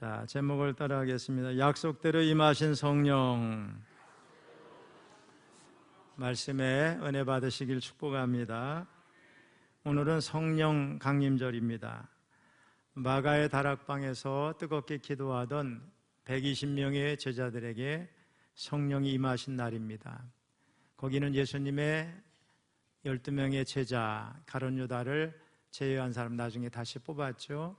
자, 제목을 따라하겠습니다. 약속대로 임하신 성령. 말씀에 은혜 받으시길 축복합니다. 오늘은 성령 강림절입니다. 마가의 다락방에서 뜨겁게 기도하던 120명의 제자들에게 성령이 임하신 날입니다. 거기는 예수님의 12명의 제자 가룟 유다를 제외한 사람 나중에 다시 뽑았죠.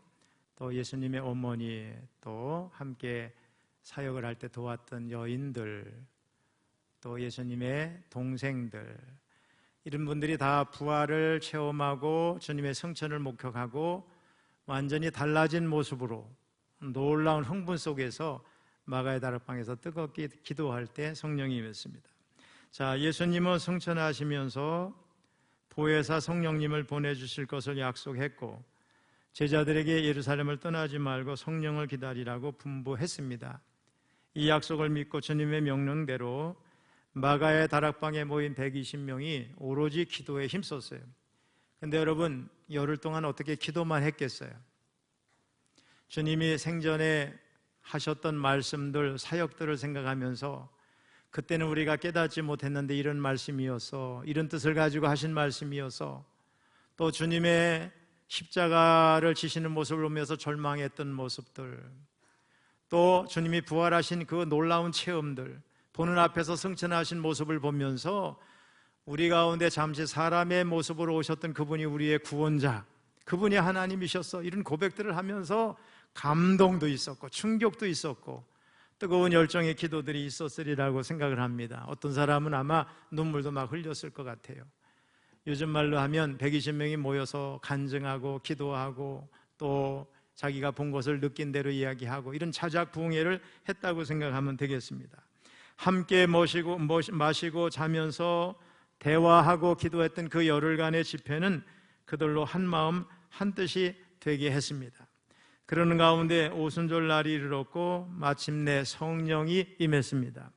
또 예수님의 어머니, 또 함께 사역을 할 때 도왔던 여인들, 또 예수님의 동생들, 이런 분들이 다 부활을 체험하고 주님의 성천을 목격하고 완전히 달라진 모습으로 놀라운 흥분 속에서 마가의 다락방에서 뜨겁게 기도할 때 성령이 임했습니다. 자, 예수님은 성천하시면서 보혜사 성령님을 보내주실 것을 약속했고 제자들에게 예루살렘을 떠나지 말고 성령을 기다리라고 분부했습니다. 이 약속을 믿고 주님의 명령대로 마가의 다락방에 모인 120명이 오로지 기도에 힘썼어요. 그런데 여러분, 열흘 동안 어떻게 기도만 했겠어요? 주님이 생전에 하셨던 말씀들, 사역들을 생각하면서 그때는 우리가 깨닫지 못했는데 이런 말씀이어서, 이런 뜻을 가지고 하신 말씀이어서, 또 주님의 십자가를 지시는 모습을 보면서 절망했던 모습들, 또 주님이 부활하신 그 놀라운 체험들, 보는 앞에서 승천하신 모습을 보면서 우리 가운데 잠시 사람의 모습으로 오셨던 그분이 우리의 구원자, 그분이 하나님이셨어, 이런 고백들을 하면서 감동도 있었고 충격도 있었고 뜨거운 열정의 기도들이 있었으리라고 생각을 합니다. 어떤 사람은 아마 눈물도 막 흘렸을 것 같아요. 요즘 말로 하면 120명이 모여서 간증하고 기도하고 또 자기가 본 것을 느낀 대로 이야기하고 이런 자작부흥회를 했다고 생각하면 되겠습니다. 함께 마시고 자면서 대화하고 기도했던 그 열흘간의 집회는 그들로 한 마음 한 뜻이 되게 했습니다. 그러는 가운데 오순절 날이 이르렀고 마침내 성령이 임했습니다.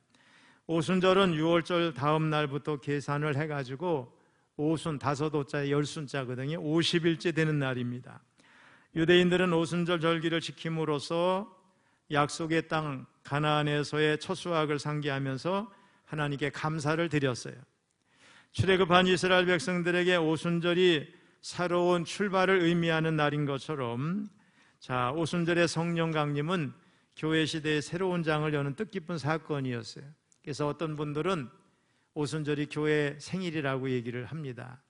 오순절은 6월절 다음 날부터 계산을 해가지고 오순, 5호자에 10순자거든요. 50일째 되는 날입니다. 유대인들은 오순절 절기를 지킴으로써 약속의 땅 가나안에서의 첫 수확을 상기하면서 하나님께 감사를 드렸어요. 출애굽한 이스라엘 백성들에게 오순절이 새로운 출발을 의미하는 날인 것처럼, 자, 오순절의 성령 강림은 교회 시대의 새로운 장을 여는 뜻깊은 사건이었어요. 그래서 어떤 분들은 오순절이 교회 생일이라고 얘기를 합니다.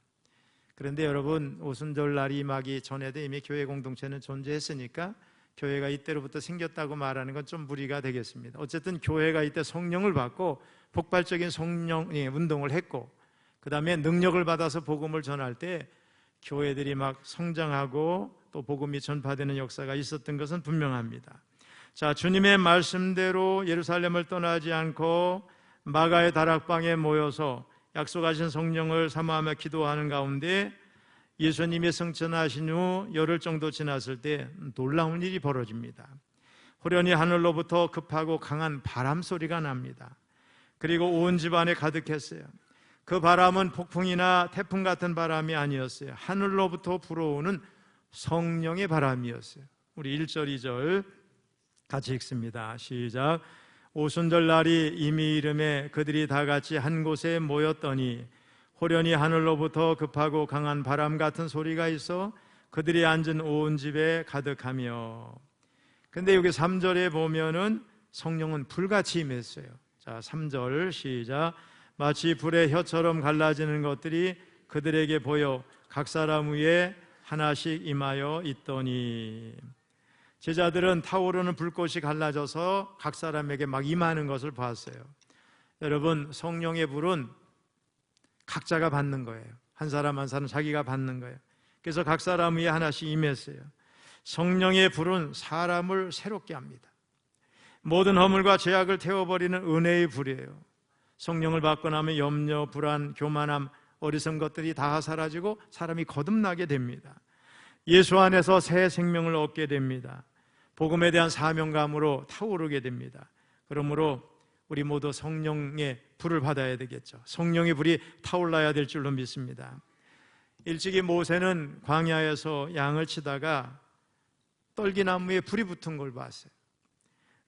그런데 여러분, 오순절 날이 임하기 전에도 이미 교회 공동체는 존재했으니까 교회가 이때로부터 생겼다고 말하는 건 좀 무리가 되겠습니다. 어쨌든 교회가 이때 성령을 받고 폭발적인 성령 운동을 했고, 그 다음에 능력을 받아서 복음을 전할 때 교회들이 막 성장하고 또 복음이 전파되는 역사가 있었던 것은 분명합니다. 자, 주님의 말씀대로 예루살렘을 떠나지 않고 마가의 다락방에 모여서 약속하신 성령을 사모하며 기도하는 가운데 예수님이 승천하신 후 열흘 정도 지났을 때 놀라운 일이 벌어집니다. 호련히 하늘로부터 급하고 강한 바람 소리가 납니다. 그리고 온 집안에 가득했어요. 그 바람은 폭풍이나 태풍 같은 바람이 아니었어요. 하늘로부터 불어오는 성령의 바람이었어요. 우리 1절, 2절 같이 읽습니다. 시작. 오순절 날이 이미 이름에 그들이 다 같이 한 곳에 모였더니 호련히 하늘로부터 급하고 강한 바람 같은 소리가 있어 그들이 앉은 온 집에 가득하며. 근데 여기 3절에 보면은 성령은 불같이 임했어요. 자, 3절 시작. 마치 불의 혀처럼 갈라지는 것들이 그들에게 보여 각 사람 위에 하나씩 임하여 있더니. 제자들은 타오르는 불꽃이 갈라져서 각 사람에게 막 임하는 것을 봤어요. 여러분, 성령의 불은 각자가 받는 거예요. 한 사람 한 사람 자기가 받는 거예요. 그래서 각 사람 위에 하나씩 임했어요. 성령의 불은 사람을 새롭게 합니다. 모든 허물과 죄악을 태워버리는 은혜의 불이에요. 성령을 받고 나면 염려, 불안, 교만함, 어리석은 것들이 다 사라지고 사람이 거듭나게 됩니다. 예수 안에서 새 생명을 얻게 됩니다. 복음에 대한 사명감으로 타오르게 됩니다. 그러므로 우리 모두 성령의 불을 받아야 되겠죠. 성령의 불이 타올라야 될 줄로 믿습니다. 일찍이 모세는 광야에서 양을 치다가 떨기나무에 불이 붙은 걸 봤어요.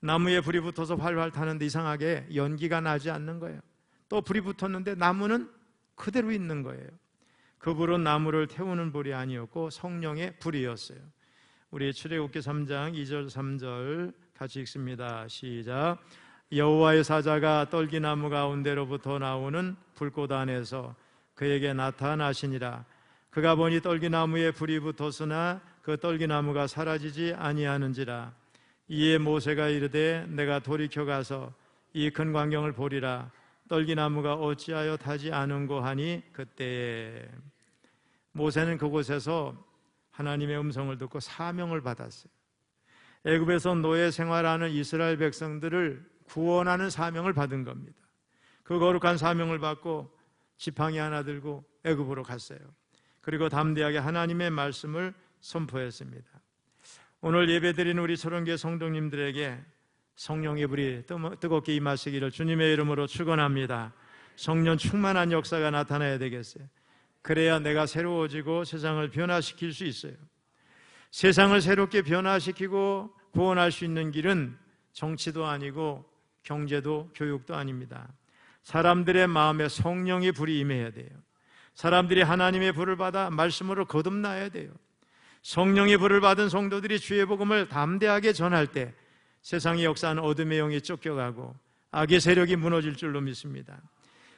나무에 불이 붙어서 활활 타는데 이상하게 연기가 나지 않는 거예요. 또 불이 붙었는데 나무는 그대로 있는 거예요. 그 불은 나무를 태우는 불이 아니었고 성령의 불이었어요. 우리 출애굽기 3장 2절 3절 같이 읽습니다. 시작. 여호와의 사자가 떨기나무 가운데로부터 나오는 불꽃 안에서 그에게 나타나시니라. 그가 보니 떨기나무에 불이 붙었으나 그 떨기나무가 사라지지 아니하는지라. 이에 모세가 이르되 내가 돌이켜 가서 이 큰 광경을 보리라. 떨기나무가 어찌하여 타지 않은고 하니 그때에 모세는 그곳에서 하나님의 음성을 듣고 사명을 받았어요. 애굽에서 노예 생활하는 이스라엘 백성들을 구원하는 사명을 받은 겁니다. 그 거룩한 사명을 받고 지팡이 하나 들고 애굽으로 갔어요. 그리고 담대하게 하나님의 말씀을 선포했습니다. 오늘 예배드리는 우리 초롱교회 성도님들에게 성령의 불이 뜨겁게 임하시기를 주님의 이름으로 축원합니다. 성령 충만한 역사가 나타나야 되겠어요. 그래야 내가 새로워지고 세상을 변화시킬 수 있어요. 세상을 새롭게 변화시키고 구원할 수 있는 길은 정치도 아니고 경제도 교육도 아닙니다. 사람들의 마음에 성령의 불이 임해야 돼요. 사람들이 하나님의 불을 받아 말씀으로 거듭나야 돼요. 성령의 불을 받은 성도들이 주의 복음을 담대하게 전할 때 세상의 역사는 어둠의 영이 쫓겨가고 악의 세력이 무너질 줄로 믿습니다.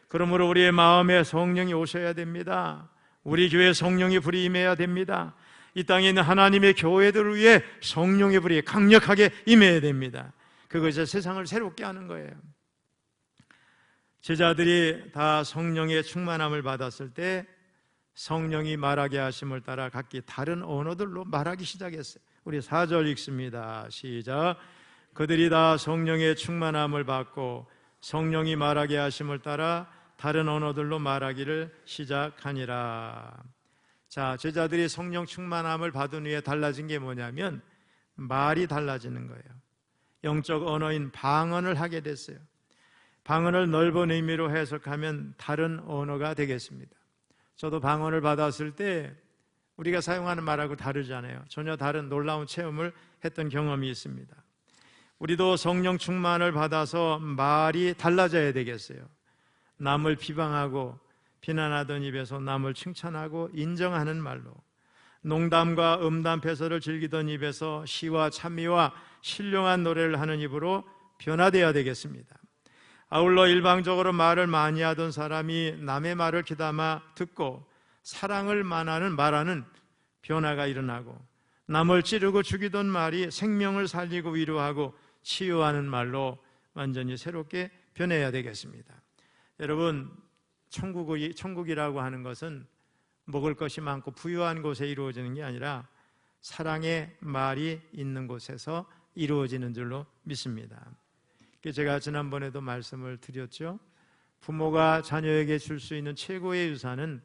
그러므로 우리의 마음에 성령이 오셔야 됩니다. 우리 교회에 성령의 불이 임해야 됩니다. 이 땅에 있는 하나님의 교회들을 위해 성령의 불이 강력하게 임해야 됩니다. 그것이 세상을 새롭게 하는 거예요. 제자들이 다 성령의 충만함을 받았을 때 성령이 말하게 하심을 따라 각기 다른 언어들로 말하기 시작했어요. 우리 4절 읽습니다. 시작. 그들이 다 성령의 충만함을 받고 성령이 말하게 하심을 따라 다른 언어들로 말하기를 시작하니라. 자, 제자들이 성령 충만함을 받은 후에 달라진 게 뭐냐면 말이 달라지는 거예요. 영적 언어인 방언을 하게 됐어요. 방언을 넓은 의미로 해석하면 다른 언어가 되겠습니다. 저도 방언을 받았을 때 우리가 사용하는 말하고 다르잖아요. 전혀 다른 놀라운 체험을 했던 경험이 있습니다. 우리도 성령 충만을 받아서 말이 달라져야 되겠어요. 남을 비방하고 비난하던 입에서 남을 칭찬하고 인정하는 말로, 농담과 음담 패설을 즐기던 입에서 시와 찬미와 신령한 노래를 하는 입으로 변화되어야 되겠습니다. 아울러 일방적으로 말을 많이 하던 사람이 남의 말을 귀담아 듣고 사랑을 말하는 변화가 일어나고, 남을 찌르고 죽이던 말이 생명을 살리고 위로하고 치유하는 말로 완전히 새롭게 변해야 되겠습니다. 여러분, 천국이라고 하는 것은 먹을 것이 많고 부유한 곳에 이루어지는 게 아니라 사랑의 말이 있는 곳에서 이루어지는 줄로 믿습니다. 제가 지난번에도 말씀을 드렸죠. 부모가 자녀에게 줄 수 있는 최고의 유산은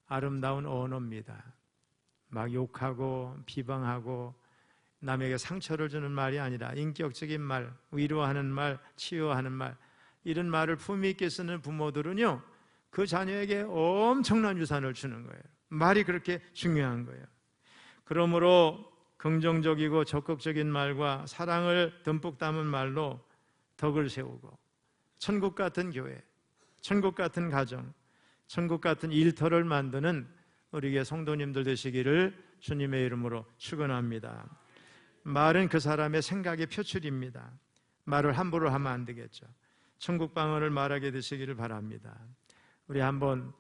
아름다운 언어입니다. 막 욕하고 비방하고 남에게 상처를 주는 말이 아니라 인격적인 말, 위로하는 말, 치유하는 말, 이런 말을 품위 있게 쓰는 부모들은요, 그 자녀에게 엄청난 유산을 주는 거예요. 말이 그렇게 중요한 거예요. 그러므로 긍정적이고 적극적인 말과 사랑을 듬뿍 담은 말로 덕을 세우고 천국 같은 교회, 천국 같은 가정, 천국 같은 일터를 만드는 우리의 성도님들 되시기를 주님의 이름으로 축원합니다. 말은 그 사람의 생각의 표출입니다. 말을 함부로 하면 안 되겠죠. 천국 방언을 말하게 되시기를 바랍니다. 우리 한번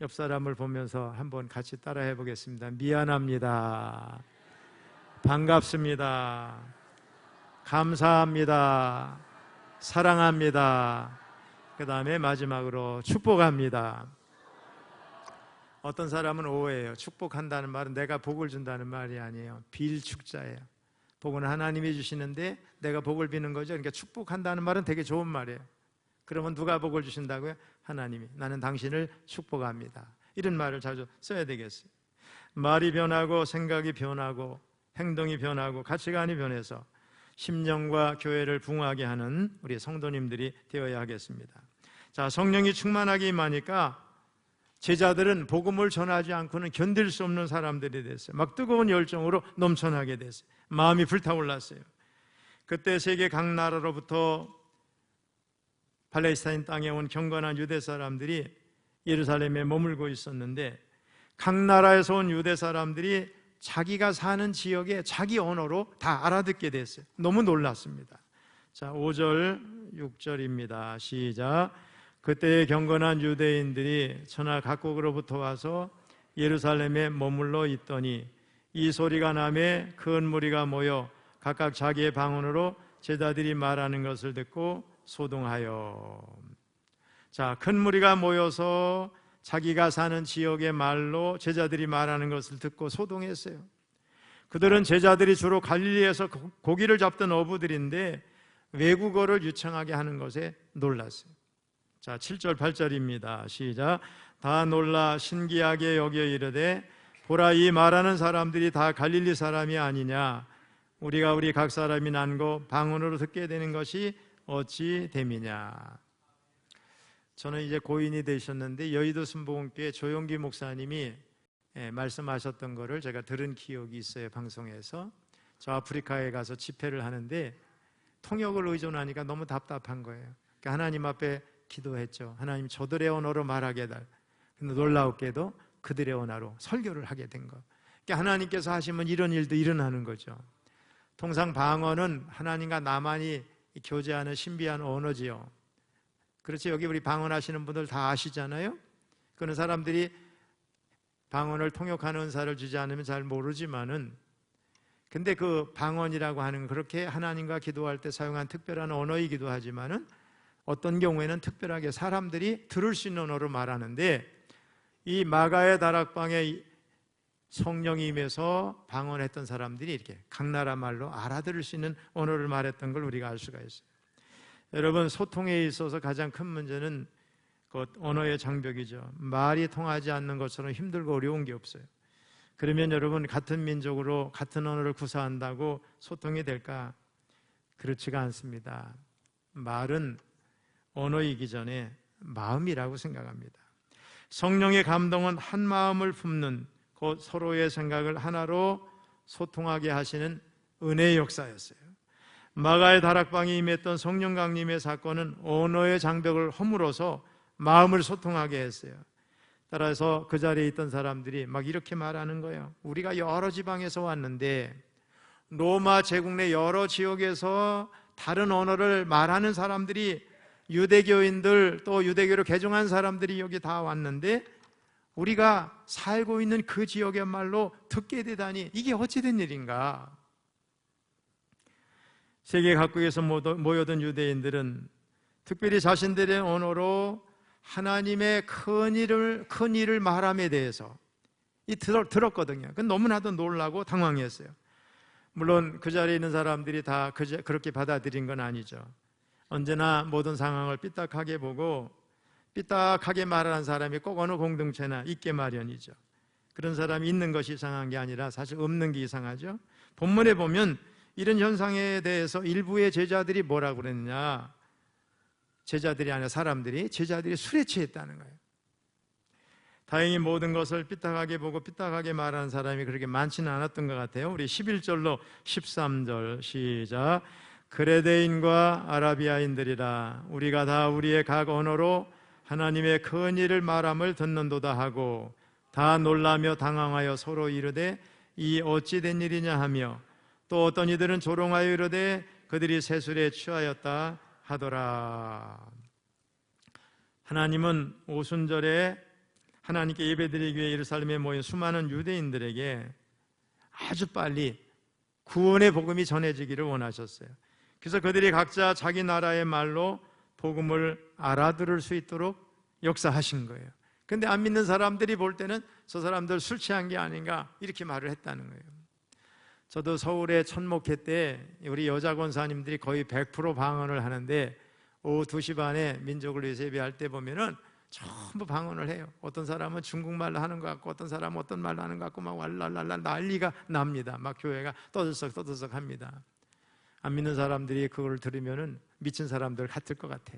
옆 사람을 보면서 한번 같이 따라해 보겠습니다. 미안합니다. 반갑습니다. 감사합니다. 사랑합니다. 그 다음에 마지막으로 축복합니다. 어떤 사람은 오해해요. 축복한다는 말은 내가 복을 준다는 말이 아니에요. 빌축자예요. 복은 하나님이 주시는데 내가 복을 비는 거죠. 그러니까 축복한다는 말은 되게 좋은 말이에요. 그러면 누가 복을 주신다고요? 하나님이. 나는 당신을 축복합니다. 이런 말을 자주 써야 되겠어요. 말이 변하고 생각이 변하고 행동이 변하고 가치관이 변해서 심령과 교회를 붕하게 하는 우리 성도님들이 되어야 하겠습니다. 자, 성령이 충만하게 임하니까 제자들은 복음을 전하지 않고는 견딜 수 없는 사람들이 됐어요. 막 뜨거운 열정으로 넘쳐나게 됐어요. 마음이 불타올랐어요. 그때 세계 각 나라로부터 팔레스타인 땅에 온 경건한 유대 사람들이 예루살렘에 머물고 있었는데, 각 나라에서 온 유대 사람들이 자기가 사는 지역의 자기 언어로 다 알아듣게 됐어요. 너무 놀랐습니다. 자, 5절 6절입니다. 시작. 그때의 경건한 유대인들이 천하 각국으로부터 와서 예루살렘에 머물러 있더니 이 소리가 나매 큰 무리가 모여 각각 자기의 방언으로 제자들이 말하는 것을 듣고 소동하여. 자, 큰 무리가 모여서 자기가 사는 지역의 말로 제자들이 말하는 것을 듣고 소동했어요. 그들은 제자들이 주로 갈릴리에서 고기를 잡던 어부들인데 외국어를 유창하게 하는 것에 놀랐어요. 자, 7절 8절입니다. 시작. 다 놀라 신기하게 여겨 이르되 보라, 이 말하는 사람들이 다 갈릴리 사람이 아니냐. 우리가 우리 각 사람이 난고 방언으로 듣게 되는 것이 어찌 됨이냐. 저는 이제 고인이 되셨는데 여의도 순복음교회 조용기 목사님이 말씀하셨던 거를 제가 들은 기억이 있어요. 방송에서. 저 아프리카에 가서 집회를 하는데 통역을 의존하니까 너무 답답한 거예요. 그러니까 하나님 앞에 기도했죠. 하나님, 저들의 언어로 말하게 해달. 근데 놀라웠게도 그들의 언어로 설교를 하게 된 거. 그러니까 하나님께서 하시면 이런 일도 일어나는 거죠. 통상 방언은 하나님과 나만이 교제하는 신비한 언어지요. 그렇지, 여기 우리 방언하시는 분들 다 아시잖아요. 그런 사람들이 방언을 통역하는 은사를 주지 않으면 잘 모르지만은, 근데 그 방언이라고 하는 그렇게 하나님과 기도할 때 사용한 특별한 언어이기도 하지만은 어떤 경우에는 특별하게 사람들이 들을 수 있는 언어로 말하는데, 이 마가의 다락방에 성령이 임해서 방언했던 사람들이 이렇게 각 나라 말로 알아들을 수 있는 언어를 말했던 걸 우리가 알 수가 있어요. 여러분, 소통에 있어서 가장 큰 문제는 그 언어의 장벽이죠. 말이 통하지 않는 것처럼 힘들고 어려운 게 없어요. 그러면 여러분, 같은 민족으로 같은 언어를 구사한다고 소통이 될까? 그렇지가 않습니다. 말은 언어이기 전에 마음이라고 생각합니다. 성령의 감동은 한 마음을 품는, 곧 서로의 생각을 하나로 소통하게 하시는 은혜의 역사였어요. 마가의 다락방에 임했던 성령 강림의 사건은 언어의 장벽을 허물어서 마음을 소통하게 했어요. 따라서 그 자리에 있던 사람들이 막 이렇게 말하는 거예요. 우리가 여러 지방에서 왔는데 로마 제국 내 여러 지역에서 다른 언어를 말하는 사람들이, 유대교인들 또 유대교로 개종한 사람들이 여기 다 왔는데 우리가 살고 있는 그 지역의 말로 듣게 되다니 이게 어찌된 일인가. 세계 각국에서 모여든 유대인들은 특별히 자신들의 언어로 하나님의 큰 일을 말함에 대해서 들었거든요. 그건 너무나도 놀라고 당황했어요. 물론 그 자리에 있는 사람들이 다 그렇게 받아들인 건 아니죠. 언제나 모든 상황을 삐딱하게 보고 삐딱하게 말하는 사람이 꼭 어느 공동체나 있게 마련이죠. 그런 사람이 있는 것이 이상한 게 아니라 사실 없는 게 이상하죠. 본문에 보면 이런 현상에 대해서 일부의 제자들이 뭐라고 그랬느냐, 제자들이 아니라 제자들이 술에 취했다는 거예요. 다행히 모든 것을 삐딱하게 보고 삐딱하게 말하는 사람이 그렇게 많지는 않았던 것 같아요. 우리 11절로 13절 시작. 그레데인과 아라비아인들이라 우리가 다 우리의 각 언어로 하나님의 큰 일을 말함을 듣는도다 하고 다 놀라며 당황하여 서로 이르되 이 어찌 된 일이냐 하며, 또 어떤 이들은 조롱하여 이르되 그들이 세술에 취하였다 하더라. 하나님은 오순절에 하나님께 예배드리기 위해 예루살렘에 모인 수많은 유대인들에게 아주 빨리 구원의 복음이 전해지기를 원하셨어요. 그래서 그들이 각자 자기 나라의 말로 복음을 알아들을 수 있도록 역사하신 거예요. 근데 안 믿는 사람들이 볼 때는 저 사람들 술 취한 게 아닌가 이렇게 말을 했다는 거예요. 저도 서울의 천목회 때 우리 여자 권사님들이 거의 100% 방언을 하는데 오후 2시 반에 민족을 위해서 예배할 때 보면은 전부 방언을 해요. 어떤 사람은 중국말로 하는 것 같고 어떤 사람은 어떤 말로 하는 것 같고 막 왈랄랄라 난리가 납니다. 막 교회가 떠들썩 합니다. 안 믿는 사람들이 그걸 들으면은 미친 사람들 같을 것 같아.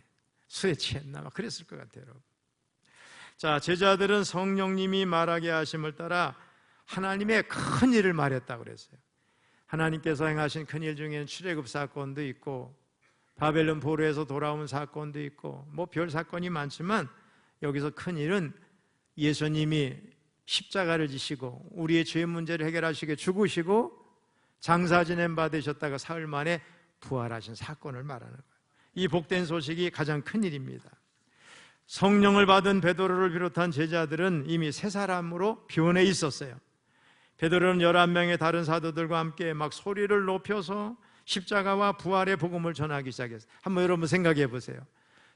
술에 취했나 막 그랬을 것 같아요. 자, 제자들은 성령님이 말하게 하심을 따라 하나님의 큰 일을 말했다고 그랬어요. 하나님께서 행하신 큰일 중에는 출애굽 사건도 있고 바벨론 포로에서 돌아온 사건도 있고 뭐 별 사건이 많지만 여기서 큰일은 예수님이 십자가를 지시고 우리의 죄 문제를 해결하시게 죽으시고 장사 지냄 받으셨다가 사흘 만에 부활하신 사건을 말하는 거예요. 이 복된 소식이 가장 큰일입니다. 성령을 받은 베드로를 비롯한 제자들은 이미 세 사람으로 변해 있었어요. 베드로는 11명의 다른 사도들과 함께 막 소리를 높여서 십자가와 부활의 복음을 전하기 시작했어요. 한번 여러분 생각해 보세요.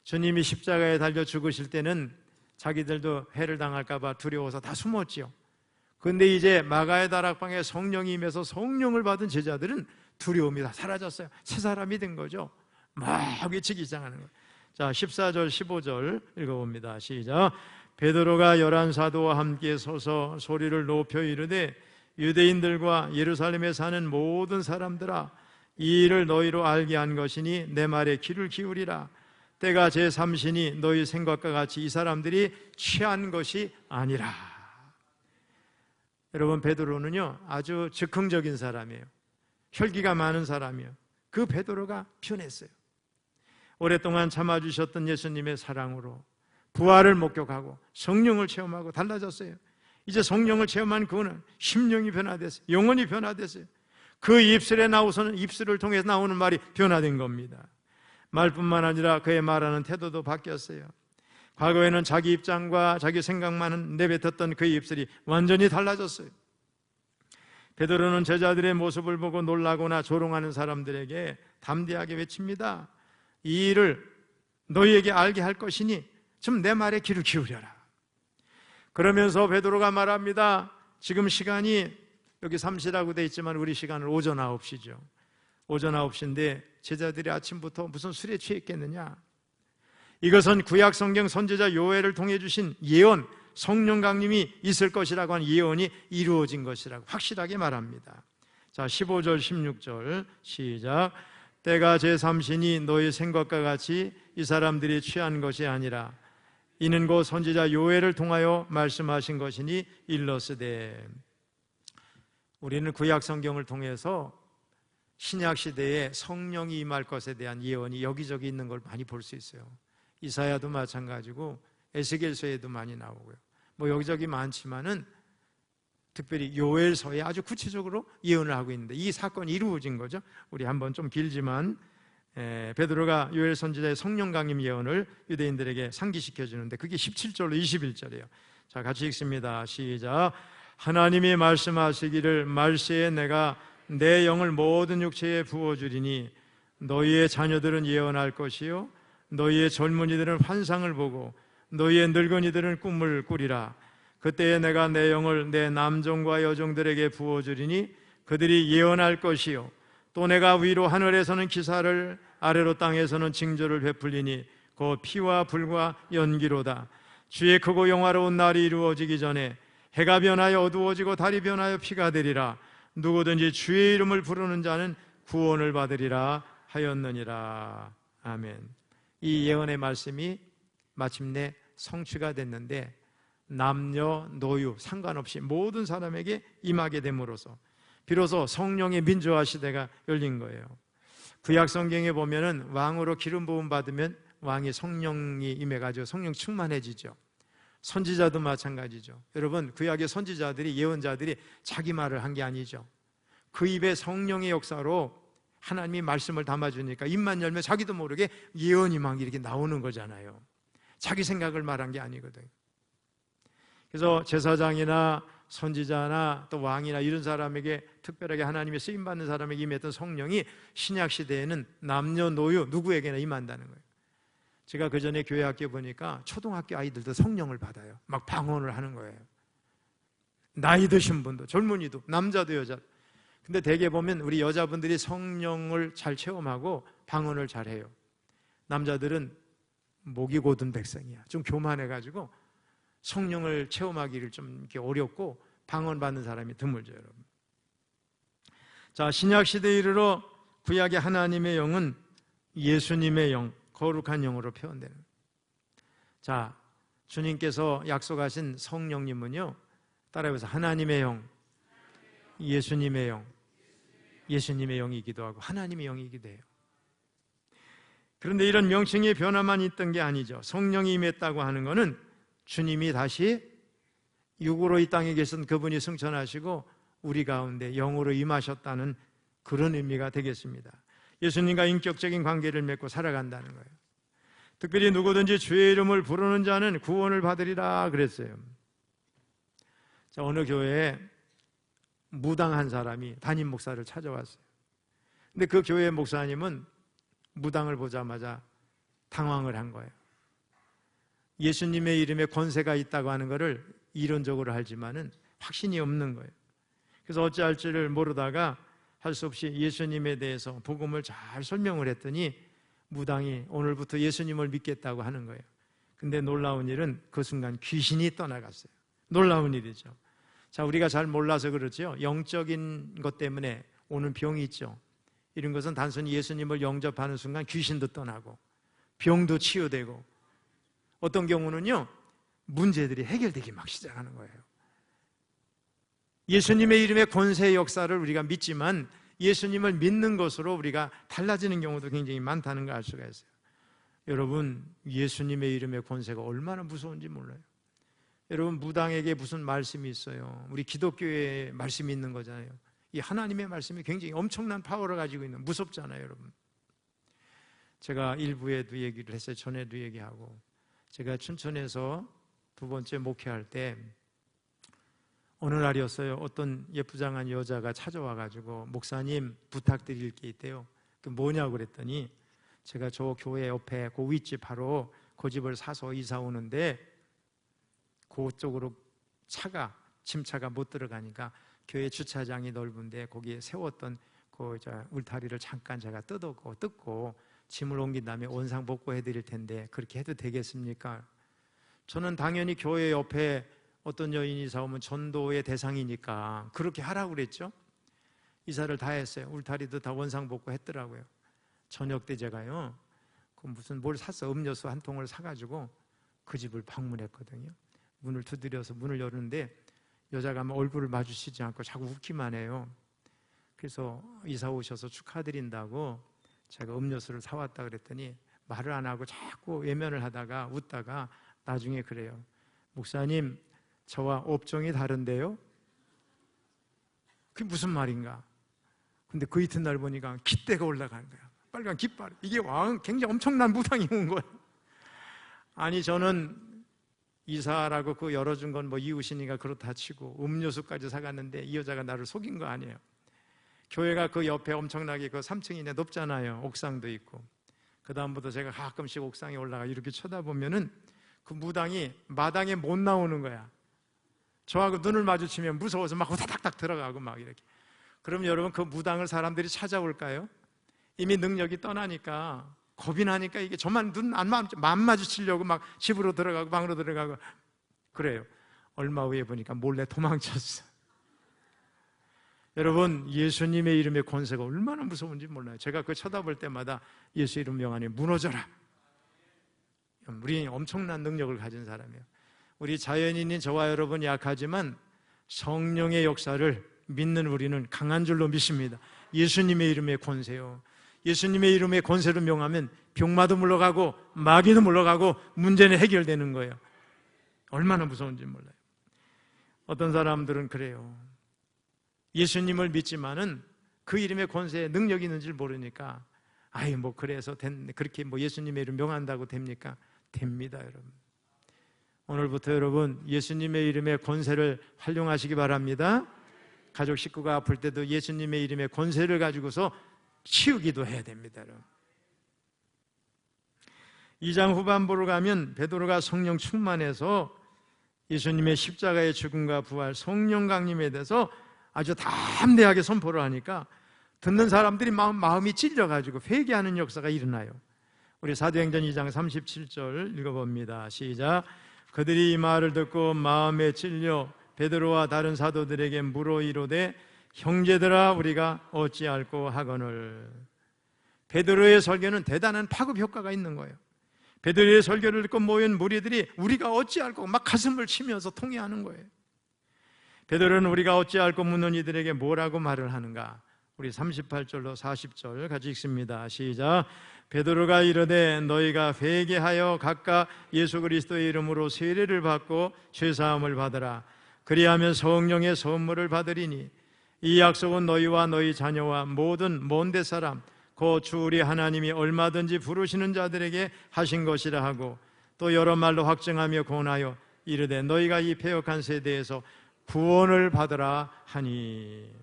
주님이 십자가에 달려 죽으실 때는 자기들도 해를 당할까 봐 두려워서 다 숨었지요. 그런데 이제 마가의 다락방에 성령이 임해서 성령을 받은 제자들은 두려움이 다 사라졌어요. 새 사람이 된 거죠. 막 외치기 시작하는 거예요. 자, 14절 15절 읽어봅니다. 시작. 베드로가 11사도와 함께 서서 소리를 높여 이르되 유대인들과 예루살렘에 사는 모든 사람들아, 이 일을 너희로 알게 한 것이니 내 말에 귀를 기울이라. 때가 제3시니 너희 생각과 같이 이 사람들이 취한 것이 아니라. 여러분, 베드로는요 아주 즉흥적인 사람이에요. 혈기가 많은 사람이에요. 그 베드로가 변했어요. 오랫동안 참아주셨던 예수님의 사랑으로 부활을 목격하고 성령을 체험하고 달라졌어요. 이제 성령을 체험한 그는 심령이 변화됐어요. 영혼이 변화됐어요. 그 입술에 나오서는 입술을 통해서 나오는 말이 변화된 겁니다. 말뿐만 아니라 그의 말하는 태도도 바뀌었어요. 과거에는 자기 입장과 자기 생각만 내뱉었던 그의 입술이 완전히 달라졌어요. 베드로는 제자들의 모습을 보고 놀라거나 조롱하는 사람들에게 담대하게 외칩니다. 이 일을 너희에게 알게 할 것이니 좀 내 말에 귀를 기울여라. 그러면서 베드로가 말합니다. 지금 시간이 여기 3시라고 되어 있지만 우리 시간은 오전 9시죠. 오전 9시인데 제자들이 아침부터 무슨 술에 취했겠느냐. 이것은 구약 성경 선지자 요엘을 통해 주신 예언, 성령 강림이 있을 것이라고 한 예언이 이루어진 것이라고 확실하게 말합니다. 자, 15절 16절 시작. 때가 제3시니 너희 생각과 같이 이 사람들이 취한 것이 아니라 이는 곧 선지자 요엘을 통하여 말씀하신 것이니 일러스되. 우리는 구약 성경을 통해서 신약 시대에 성령이 임할 것에 대한 예언이 여기저기 있는 걸 많이 볼 수 있어요. 이사야도 마찬가지고 에스겔서에도 많이 나오고요. 뭐 여기저기 많지만은 특별히 요엘서에 아주 구체적으로 예언을 하고 있는데 이 사건이 이루어진 거죠. 우리 한번 좀 길지만 베드로가 요엘 선지자의 성령 강림 예언을 유대인들에게 상기시켜 주는데 그게 17절로 21절이에요. 자, 같이 읽습니다. 시작. 하나님이 말씀하시기를 말세에 내가 내 영을 모든 육체에 부어주리니 너희의 자녀들은 예언할 것이요 너희의 젊은이들은 환상을 보고 너희의 늙은이들은 꿈을 꾸리라. 그때에 내가 내 영을 내 남종과 여종들에게 부어주리니 그들이 예언할 것이요 또 내가 위로 하늘에서는 기사를 아래로 땅에서는 징조를 베풀리니 곧 피와 불과 연기로다. 주의 크고 영화로운 날이 이루어지기 전에 해가 변하여 어두워지고 달이 변하여 피가 되리라. 누구든지 주의 이름을 부르는 자는 구원을 받으리라 하였느니라. 아멘. 이 예언의 말씀이 마침내 성취가 됐는데 남녀 노유 상관없이 모든 사람에게 임하게 됨으로써 비로소 성령의 민주화 시대가 열린 거예요. 구약 성경에 보면은 왕으로 기름 부음 받으면 왕이 성령이 임해가지고 성령 충만해지죠. 선지자도 마찬가지죠. 여러분, 구약의 선지자들이 예언자들이 자기 말을 한 게 아니죠. 그 입에 성령의 역사로 하나님이 말씀을 담아주니까 입만 열면 자기도 모르게 예언이 막 이렇게 나오는 거잖아요. 자기 생각을 말한 게 아니거든요. 그래서 제사장이나 선지자나 또 왕이나 이런 사람에게 특별하게 하나님의 쓰임받는 사람에게 임했던 성령이 신약 시대에는 남녀노유 누구에게나 임한다는 거예요. 제가 그 전에 교회 학교 보니까 초등학교 아이들도 성령을 받아요. 막 방언을 하는 거예요. 나이 드신 분도 젊은이도 남자도 여자도. 근데 대개 보면 우리 여자분들이 성령을 잘 체험하고 방언을 잘해요. 남자들은 목이 고든 백성이야. 좀 교만해가지고 성령을 체험하기를 좀 이렇게 어렵고 방언 받는 사람이 드물죠, 여러분. 자, 신약 시대에 이르러 구약의 하나님의 영은 예수님의 영, 거룩한 영으로 표현되는 거예요. 자, 주님께서 약속하신 성령님은요, 따라해보세요. 하나님의 영, 예수님의 영, 예수님의 영이기도 하고 하나님의 영이기도 해요. 그런데 이런 명칭의 변화만 있던 게 아니죠. 성령이 임했다고 하는 것은 주님이 다시 육으로 이 땅에 계신 그분이 승천하시고 우리 가운데 영으로 임하셨다는 그런 의미가 되겠습니다. 예수님과 인격적인 관계를 맺고 살아간다는 거예요. 특별히 누구든지 주의 이름을 부르는 자는 구원을 받으리라 그랬어요. 자, 어느 교회에 무당한 사람이 담임 목사를 찾아왔어요. 근데 그 교회 목사님은 무당을 보자마자 당황을 한 거예요. 예수님의 이름에 권세가 있다고 하는 것을 이론적으로 알지만은 확신이 없는 거예요. 그래서 어찌할지를 모르다가 할 수 없이 예수님에 대해서 복음을 잘 설명을 했더니 무당이 오늘부터 예수님을 믿겠다고 하는 거예요. 근데 놀라운 일은 그 순간 귀신이 떠나갔어요. 놀라운 일이죠. 자, 우리가 잘 몰라서 그렇죠. 영적인 것 때문에 오는 병이 있죠. 이런 것은 단순히 예수님을 영접하는 순간 귀신도 떠나고 병도 치유되고 어떤 경우는요 문제들이 해결되기 막 시작하는 거예요. 예수님의 이름의 권세의 역사를 우리가 믿지만 예수님을 믿는 것으로 우리가 달라지는 경우도 굉장히 많다는 걸 알 수가 있어요. 여러분, 예수님의 이름의 권세가 얼마나 무서운지 몰라요. 여러분, 무당에게 무슨 말씀이 있어요? 우리 기독교의 말씀이 있는 거잖아요. 이 하나님의 말씀이 굉장히 엄청난 파워를 가지고 있는, 무섭잖아요, 여러분. 제가 일부에도 얘기를 했어요. 전에도 얘기하고. 제가 춘천에서 두 번째 목회할 때 어느 날이었어요. 어떤 예쁘장한 여자가 찾아와가지고 목사님 부탁드릴 게 있대요. 그 뭐냐고 그랬더니 제가 저 교회 옆에 그 윗집 바로 그 집을 사서 이사 오는데 그쪽으로 침차가 못 들어가니까 교회 주차장이 넓은데 거기에 세웠던 그 울타리를 잠깐 제가 뜯고 짐을 옮긴 다음에 원상복구 해드릴 텐데 그렇게 해도 되겠습니까? 저는 당연히 교회 옆에 어떤 여인이 이사 오면 전도의 대상이니까 그렇게 하라고 그랬죠. 이사를 다 했어요. 울타리도 다 원상복구 했더라고요. 저녁 때 제가요 무슨 뭘 샀어. 음료수 한 통을 사가지고 그 집을 방문했거든요. 문을 두드려서 문을 열는데 여자가 얼굴을 마주치지 않고 자꾸 웃기만 해요. 그래서 이사 오셔서 축하드린다고 제가 음료수를 사왔다 그랬더니 말을 안 하고 자꾸 외면을 하다가 웃다가 나중에 그래요. 목사님, 저와 업종이 다른데요? 그게 무슨 말인가? 근데 그 이튿날 보니까 깃대가 올라가는 거야. 빨간 깃발. 이게 굉장히 엄청난 무당이 온 거예요. 아니, 저는 이사라고 그 열어준 건 이웃이니까 그렇다 치고 음료수까지 사갔는데 이 여자가 나를 속인 거 아니에요. 교회가 그 옆에 엄청나게 그 3층이나 높잖아요. 옥상도 있고. 그 다음부터 제가 가끔씩 옥상에 올라가 이렇게 쳐다보면은 그 무당이 마당에 못 나오는 거야. 저하고 눈을 마주치면 무서워서 막 후다닥닥 들어가고 막 이렇게. 그럼 여러분 그 무당을 사람들이 찾아올까요? 이미 능력이 떠나니까 겁이 나니까 이게 저만 눈 안 마주치려고 막 집으로 들어가고 방으로 들어가고 그래요. 얼마 후에 보니까 몰래 도망쳤어. 여러분, 예수님의 이름의 권세가 얼마나 무서운지 몰라요. 제가 그 쳐다볼 때마다 예수 이름 명하니 무너져라. 우리 엄청난 능력을 가진 사람이에요. 우리 자연인인 저와 여러분 약하지만 성령의 역사를 믿는 우리는 강한 줄로 믿습니다. 예수님의 이름의 권세요. 예수님의 이름의 권세로 명하면 병마도 물러가고 마귀도 물러가고 문제는 해결되는 거예요. 얼마나 무서운지 몰라요. 어떤 사람들은 그래요. 예수님을 믿지만은 그 이름의 권세에 능력이 있는지 모르니까 그래서 그렇게 예수님의 이름 명한다고 됩니까? 됩니다, 여러분. 오늘부터 여러분 예수님의 이름의 권세를 활용하시기 바랍니다. 가족 식구가 아플 때도 예수님의 이름의 권세를 가지고서 치우기도 해야 됩니다, 여러분. 2장 후반부로 가면 베드로가 성령 충만해서 예수님의 십자가의 죽음과 부활, 성령 강림에 대해서 아주 담대하게 선포를 하니까 듣는 사람들이 마음이 찔려가지고 회개하는 역사가 일어나요. 우리 사도행전 2장 37절 읽어봅니다. 시작. 그들이 이 말을 듣고 마음에 찔려 베드로와 다른 사도들에게 물어 이르되 형제들아 우리가 어찌할꼬 하거늘. 베드로의 설교는 대단한 파급 효과가 있는 거예요. 베드로의 설교를 듣고 모인 무리들이 우리가 어찌할꼬 막 가슴을 치면서 통회하는 거예요. 베드로는 우리가 어찌할꼬 묻는 이들에게 뭐라고 말을 하는가? 우리 38절로 40절 같이 읽습니다. 시작. 베드로가 이르되 너희가 회개하여 각각 예수 그리스도의 이름으로 세례를 받고 죄사함을 받으라. 그리하면 성령의 선물을 받으리니 이 약속은 너희와 너희 자녀와 모든 먼데 사람 곧 주 우리 하나님이 얼마든지 부르시는 자들에게 하신 것이라 하고 또 여러 말로 확증하며 권하여 이르되 너희가 이 패역한 세대에서 구원을 받으라 하니.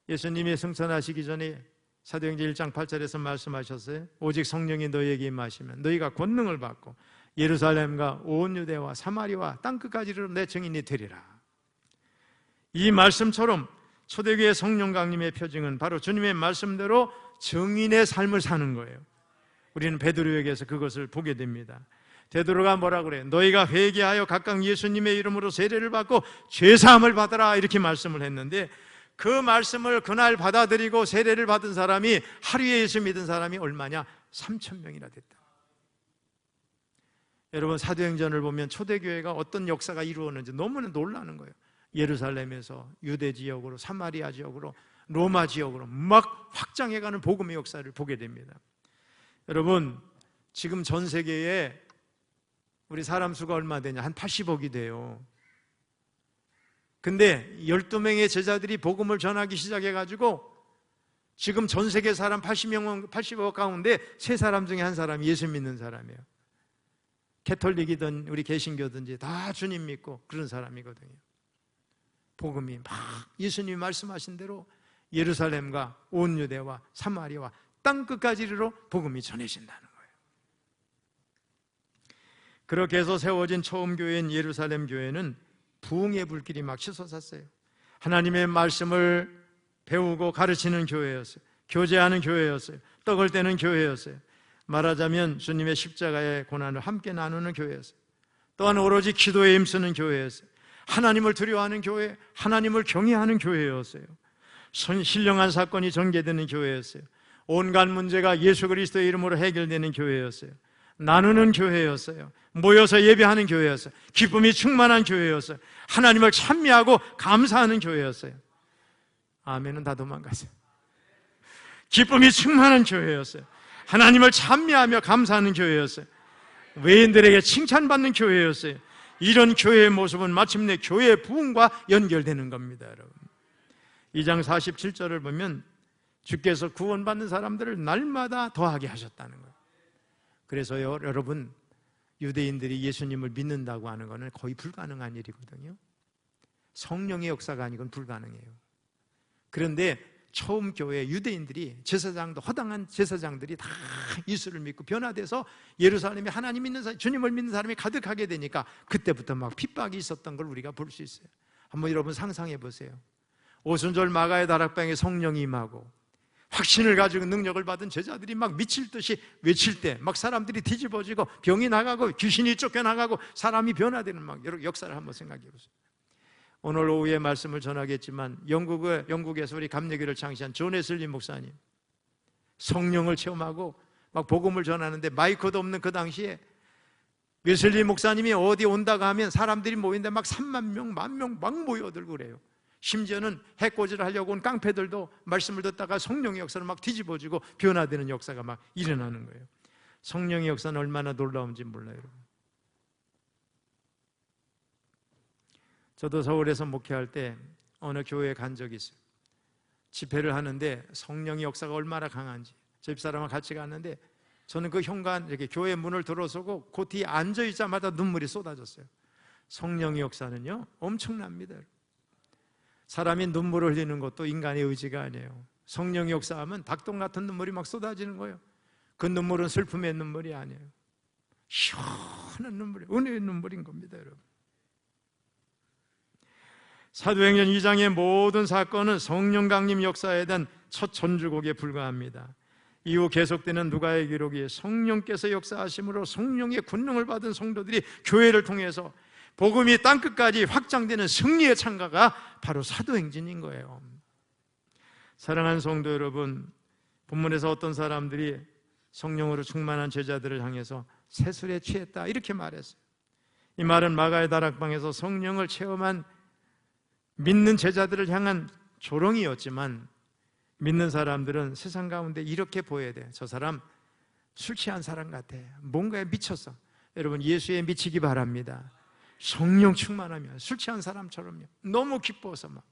예수님이 승천하시기 전에 사도행전 1장 8절에서 말씀하셨어요. 오직 성령이 너희에게 임하시면 너희가 권능을 받고 예루살렘과 온 유대와 사마리아와 땅끝까지로 내 증인이 되리라. 이 말씀처럼 초대교회 성령 강림의 표징은 바로 주님의 말씀대로 증인의 삶을 사는 거예요. 우리는 베드로에게서 그것을 보게 됩니다. 베드로가 뭐라 그래요? 너희가 회개하여 각각 예수님의 이름으로 세례를 받고 죄사함을 받아라 이렇게 말씀을 했는데, 그 말씀을 그날 받아들이고 세례를 받은 사람이, 하루에 예수 믿은 사람이 얼마냐? 3,000명이나 됐다. 여러분, 사도행전을 보면 초대교회가 어떤 역사가 이루어졌는지 너무나 놀라는 거예요. 예루살렘에서 유대 지역으로, 사마리아 지역으로, 로마 지역으로 막 확장해가는 복음의 역사를 보게 됩니다. 여러분, 지금 전 세계에 우리 사람 수가 얼마 되냐? 한 80억이 돼요. 근데 12명의 제자들이 복음을 전하기 시작해가지고 지금 전 세계 사람 80억 가운데 3사람 중에 1사람이 예수 믿는 사람이에요. 캐톨릭이든 우리 개신교든지 다 주님 믿고 그런 사람이거든요. 복음이 막 예수님이 말씀하신 대로 예루살렘과 온 유대와 사마리아와 땅끝까지 이르러 복음이 전해진다는 거예요. 그렇게 해서 세워진 처음 교회인 예루살렘 교회는 부흥의 불길이 막 치솟았어요. 하나님의 말씀을 배우고 가르치는 교회였어요. 교제하는 교회였어요. 떡을 떼는 교회였어요. 말하자면 주님의 십자가의 고난을 함께 나누는 교회였어요. 또한 오로지 기도에 힘쓰는 교회였어요. 하나님을 두려워하는 교회, 하나님을 경외하는 교회였어요. 신령한 사건이 전개되는 교회였어요. 온갖 문제가 예수 그리스도의 이름으로 해결되는 교회였어요. 나누는 교회였어요. 모여서 예배하는 교회였어요. 기쁨이 충만한 교회였어요. 하나님을 찬미하고 감사하는 교회였어요. 아멘은 다 도망가세요. 기쁨이 충만한 교회였어요. 하나님을 찬미하며 감사하는 교회였어요. 외인들에게 칭찬받는 교회였어요. 이런 교회의 모습은 마침내 교회의 부흥과 연결되는 겁니다. 여러분, 2장 47절을 보면 주께서 구원받는 사람들을 날마다 더하게 하셨다는 거예요. 그래서요, 여러분, 유대인들이 예수님을 믿는다고 하는 것은 거의 불가능한 일이거든요. 성령의 역사가 아니건 불가능해요. 그런데 처음 교회 유대인들이, 제사장도, 허당한 제사장들이 다 예수를 믿고 변화돼서 예루살렘에 하나님 믿는 사람, 주님을 믿는 사람이 가득하게 되니까 그때부터 막 핍박이 있었던 걸 우리가 볼 수 있어요. 한번 여러분 상상해 보세요. 오순절 마가의 다락방에 성령이 임하고 확신을 가지고 능력을 받은 제자들이 막 미칠 듯이 외칠 때 막 사람들이 뒤집어지고 병이 나가고 귀신이 쫓겨나가고 사람이 변화되는 막 여러 역사를 한번 생각해 보세요. 오늘 오후에 말씀을 전하겠지만 영국에서 우리 감리교를 창시한 존 웨슬리 목사님, 성령을 체험하고 막 복음을 전하는데 마이크도 없는 그 당시에 웨슬리 목사님이 어디 온다고 하면 사람들이 모이는데 막 3만 명, 10,000명 막 모여들고 그래요. 심지어는 해코지를 하려고 온 깡패들도 말씀을 듣다가 성령의 역사를 막 뒤집어지고 변화되는 역사가 막 일어나는 거예요. 성령의 역사는 얼마나 놀라운지 몰라요, 여러분. 저도 서울에서 목회할 때 어느 교회에 간 적이 있어요. 집회를 하는데 성령의 역사가 얼마나 강한지, 집사람과 같이 갔는데 저는 그 현관, 이렇게 교회 문을 들어서고 그 뒤에 앉아있자마자 눈물이 쏟아졌어요. 성령의 역사는요 엄청납니다. 사람이 눈물을 흘리는 것도 인간의 의지가 아니에요. 성령의 역사하면 닭똥 같은 눈물이 막 쏟아지는 거예요. 그 눈물은 슬픔의 눈물이 아니에요. 시원한 눈물이, 은혜의 눈물인 겁니다, 여러분. 사도행전 2장의 모든 사건은 성령 강림 역사에 대한 첫 전주곡에 불과합니다. 이후 계속되는 누가의 기록이 성령께서 역사하심으로 성령의 권능을 받은 성도들이 교회를 통해서 복음이 땅끝까지 확장되는 승리의 창가가 바로 사도행전인 거예요. 사랑하는 성도 여러분, 본문에서 어떤 사람들이 성령으로 충만한 제자들을 향해서 세술에 취했다 이렇게 말했어요. 이 말은 마가의 다락방에서 성령을 체험한 믿는 제자들을 향한 조롱이었지만 믿는 사람들은 세상 가운데 이렇게 보여야 돼요. 저 사람 술 취한 사람 같아. 뭔가에 미쳤어. 여러분, 예수에 미치기 바랍니다. 성령 충만하면 술 취한 사람처럼요. 너무 기뻐서 막.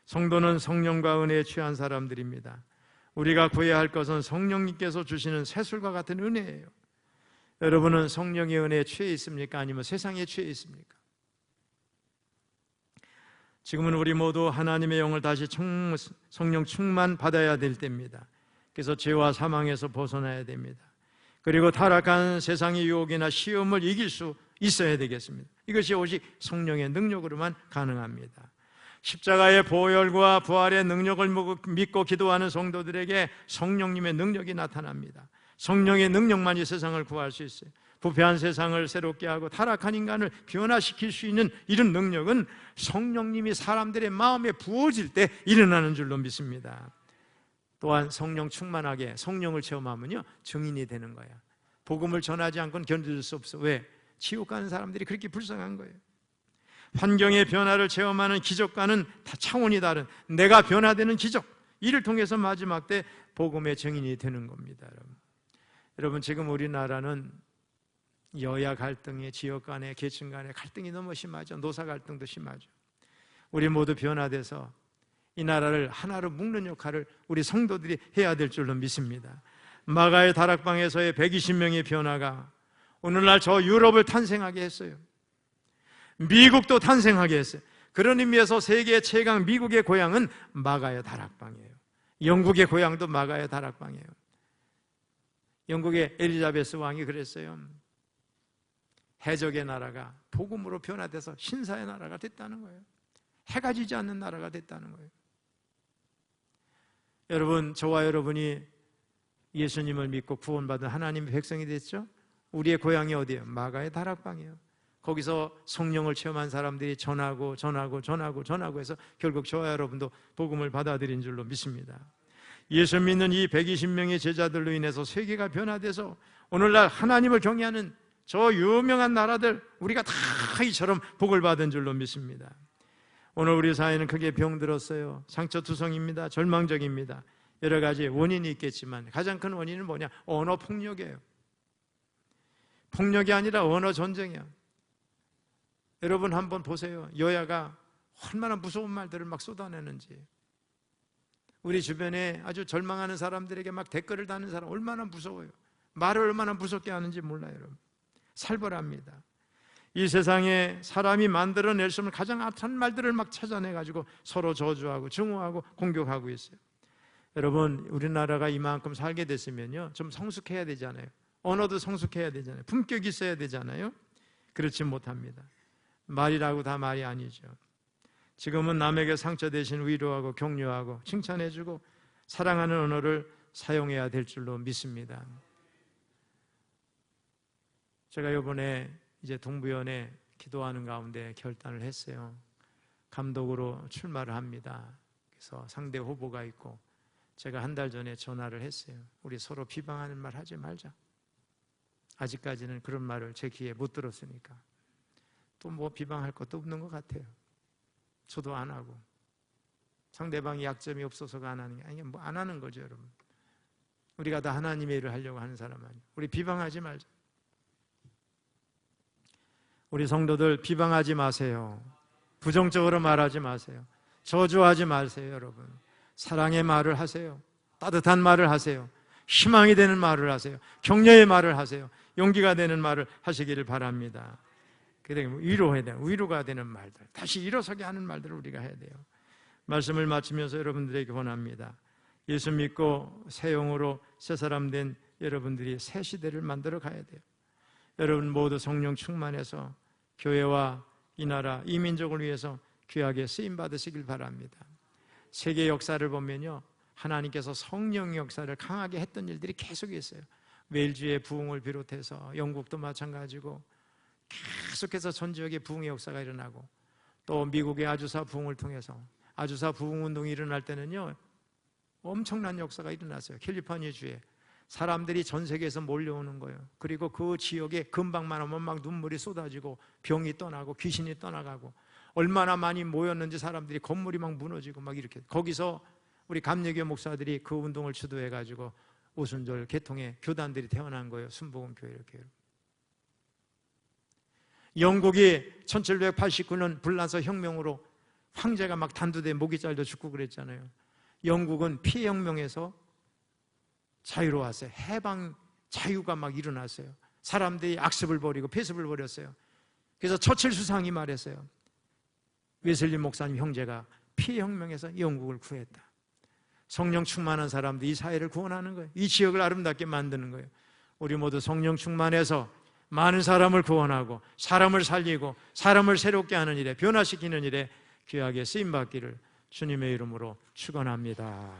성도는 성령과 은혜에 취한 사람들입니다. 우리가 구해야 할 것은 성령님께서 주시는 새술과 같은 은혜예요. 여러분은 성령의 은혜에 취해 있습니까? 아니면 세상에 취해 있습니까? 지금은 우리 모두 하나님의 영을 다시 성령 충만 받아야 될 때입니다. 그래서 죄와 사망에서 벗어나야 됩니다. 그리고 타락한 세상의 유혹이나 시험을 이길 수 있어야 되겠습니다. 이것이 오직 성령의 능력으로만 가능합니다. 십자가의 보혈과 부활의 능력을 믿고 기도하는 성도들에게 성령님의 능력이 나타납니다. 성령의 능력만이 세상을 구할 수 있어요. 부패한 세상을 새롭게 하고 타락한 인간을 변화시킬 수 있는 이런 능력은 성령님이 사람들의 마음에 부어질 때 일어나는 줄로 믿습니다. 또한 성령 충만하게 성령을 체험하면요, 증인이 되는 거야. 복음을 전하지 않고는 견딜 수 없어. 왜? 지옥 가는 사람들이 그렇게 불쌍한 거예요. 환경의 변화를 체험하는 기적과는 다 차원이 다른 내가 변화되는 기적, 이를 통해서 마지막 때 복음의 증인이 되는 겁니다. 여러분, 지금 우리나라는 여야 갈등이, 지역 간의, 계층 간의 갈등이 너무 심하죠. 노사 갈등도 심하죠. 우리 모두 변화돼서 이 나라를 하나로 묶는 역할을 우리 성도들이 해야 될 줄로 믿습니다. 마가의 다락방에서의 120명의 변화가 오늘날 저 유럽을 탄생하게 했어요. 미국도 탄생하게 했어요. 그런 의미에서 세계 최강 미국의 고향은 마가의 다락방이에요. 영국의 고향도 마가의 다락방이에요. 영국의 엘리자베스 왕이 그랬어요. 해적의 나라가 복음으로 변화돼서 신사의 나라가 됐다는 거예요. 해가 지지 않는 나라가 됐다는 거예요. 여러분, 저와 여러분이 예수님을 믿고 구원받은 하나님의 백성이 됐죠? 우리의 고향이 어디예요? 마가의 다락방이에요. 거기서 성령을 체험한 사람들이 전하고 해서 결국 저와 여러분도 복음을 받아들인 줄로 믿습니다. 예수 믿는 이 120명의 제자들로 인해서 세계가 변화돼서 오늘날 하나님을 경외하는 저 유명한 나라들, 우리가 다 이처럼 복을 받은 줄로 믿습니다. 오늘 우리 사회는 크게 병들었어요. 상처투성입니다. 절망적입니다. 여러 가지 원인이 있겠지만 가장 큰 원인은 뭐냐? 언어 폭력이에요. 폭력이 아니라 언어 전쟁이에요. 여러분 한번 보세요. 여야가 얼마나 무서운 말들을 막 쏟아내는지. 우리 주변에 아주 절망하는 사람들에게 막 댓글을 다는 사람 얼마나 무서워요. 말을 얼마나 무섭게 하는지 몰라요, 여러분. 살벌합니다. 이 세상에 사람이 만들어낼 수 없는 가장 악한 말들을 막 찾아내가지고 서로 저주하고 증오하고 공격하고 있어요. 여러분, 우리나라가 이만큼 살게 됐으면요, 좀 성숙해야 되잖아요. 언어도 성숙해야 되잖아요. 품격이 있어야 되잖아요. 그렇지 못합니다. 말이라고 다 말이 아니죠. 지금은 남에게 상처 대신 위로하고 격려하고 칭찬해주고 사랑하는 언어를 사용해야 될 줄로 믿습니다. 제가 이번에 이제 동부연에 기도하는 가운데 결단을 했어요. 감독으로 출마를 합니다. 그래서 상대 후보가 있고 제가 한 달 전에 전화를 했어요. 우리 서로 비방하는 말 하지 말자. 아직까지는 그런 말을 제 귀에 못 들었으니까 또 뭐 비방할 것도 없는 것 같아요. 저도 안 하고 상대방이 약점이 없어서가 안 하는 게 아니, 뭐 안 하는 거죠, 여러분. 우리가 다 하나님의 일을 하려고 하는 사람 아니에요. 우리 비방하지 말자. 우리 성도들 비방하지 마세요. 부정적으로 말하지 마세요. 저주하지 마세요, 여러분. 사랑의 말을 하세요. 따뜻한 말을 하세요. 희망이 되는 말을 하세요. 격려의 말을 하세요. 용기가 되는 말을 하시기를 바랍니다. 위로해야 돼요. 위로가 되는 말들, 다시 일어서게 하는 말들을 우리가 해야 돼요. 말씀을 마치면서 여러분들에게 권합니다. 예수 믿고 새 영으로 새 사람 된 여러분들이 새 시대를 만들어 가야 돼요. 여러분 모두 성령 충만해서 교회와 이 나라, 이 민족을 위해서 귀하게 쓰임 받으시길 바랍니다. 세계 역사를 보면요, 하나님께서 성령 역사를 강하게 했던 일들이 계속 있어요. 웨일즈의 부흥을 비롯해서 영국도 마찬가지고 계속해서 전 지역의 부흥의 역사가 일어나고, 또 미국의 아주사 부흥을 통해서 아주사 부흥 운동이 일어날 때는요, 엄청난 역사가 일어났어요. 캘리포니아주에 사람들이 전 세계에서 몰려오는 거예요. 그리고 그 지역에 금방만 오면 막 눈물이 쏟아지고 병이 떠나고 귀신이 떠나가고, 얼마나 많이 모였는지 사람들이 건물이 막 무너지고 막 이렇게. 거기서 우리 감리교 목사들이 그 운동을 주도해가지고 오순절 개통의 교단들이 태어난 거예요. 순복음교회 이렇게. 영국이 1789년 불나서 혁명으로 황제가 막 단두대에 목이 잘려 죽고 그랬잖아요. 영국은 피해혁명에서 자유로웠어요. 해방 자유가 막 일어났어요. 사람들이 악습을 버리고 폐습을 버렸어요. 그래서 처칠 수상이 말했어요. 웨슬리 목사님 형제가 피해혁명에서 영국을 구했다. 성령 충만한 사람들이 이 사회를 구원하는 거예요. 이 지역을 아름답게 만드는 거예요. 우리 모두 성령 충만해서 많은 사람을 구원하고 사람을 살리고 사람을 새롭게 하는 일에, 변화시키는 일에 귀하게 쓰임받기를 주님의 이름으로 축원합니다.